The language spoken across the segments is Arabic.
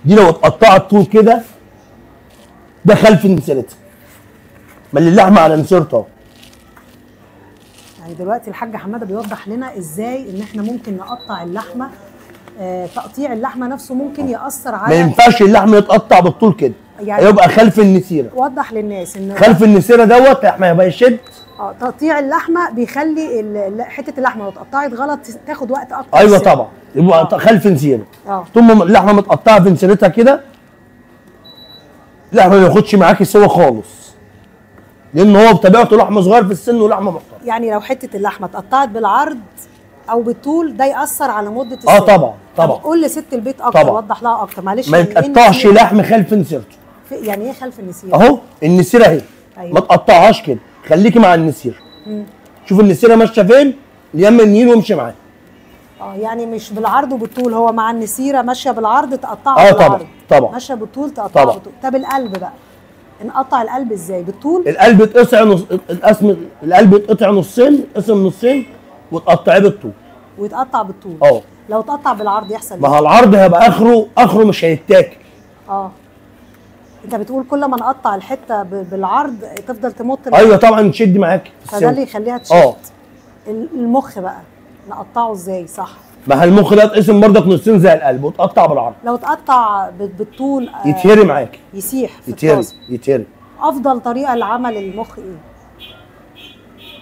دي لو اتقطعت طول كده ده خلف نسيرتها. ما اللي اللحمه على نسيرتها. يعني دلوقتي الحاج حماده بيوضح لنا ازاي ان احنا ممكن نقطع اللحمه. تقطيع اللحمه نفسه ممكن ياثر على، ما ينفعش اللحم يتقطع بالطول كده، يعني هيبقى خلف النسيره. وضح للناس ان خلف النسيره دوت اللحمه هيبقى يشد. تقطيع اللحمه بيخلي حته اللحمه لو اتقطعت غلط تاخد وقت اكتر. ايوه طبعا، يبقى خلف نسيره. طول ما اللحمه متقطعه في نسيرتها كده اللحمه ما ياخدش معاكي سوا خالص، لان هو بطبيعته لحمه صغير في السن ولحمه محترمه. يعني لو حته اللحمه اتقطعت بالعرض او بالطول ده ياثر على مده السن. طبعا طبعا. قول لست البيت اكتر، طبعا. وضح لها اكتر معلش. ما يتقطعش لحم خلف نسيرته. يعني ايه خلف النسيره؟ اهو النسيره اهي. أيوة. ما تقطعهاش كده، خليكي مع النسيره. شوف النسيره ماشيه فين، اليمين النيل وامشي معاها. يعني مش بالعرض وبالطول، هو مع النسيره ماشيه بالعرض تقطعها بالعرض. طبعا طبعا. ماشيه بالطول تقطعها بالطول. طب القلب بقى نقطع القلب ازاي؟ بالطول؟ القلب يتقطع القلب يتقطع نصين، يتقسم نصين وتقطعيه بالطول. ويتقطع بالطول. لو اتقطع بالعرض يحصل ايه؟ ما هو العرض هيبقى اخره مش هيتاكل. انت بتقول كل ما نقطع الحته بالعرض تفضل تمط. ايوه طبعا تشد معاكي. فده اللي يخليها تشد. المخ بقى نقطعه ازاي صح؟ ما المخ ده اتقسم برضك نصين زي القلب وتقطع بالعرض. لو اتقطع بالطول يتهري معاكي، يسيح في يتهري. افضل طريقه لعمل المخ ايه؟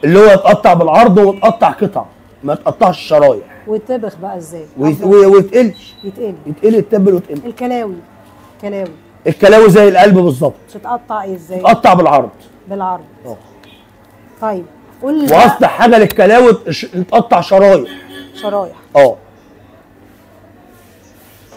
اللي هو يتقطع بالعرض ويتقطع قطع، ما يتقطعش شرايح. ويتطبخ بقى ازاي؟ ويتقلش. يتقلي يتقبل ويتقلي. الكلاوي زي القلب بالظبط. تتقطع ايه ازاي؟ تتقطع بالعرض. طيب قول لي واصلح حاجه للكلاوي تتقطع شرايح.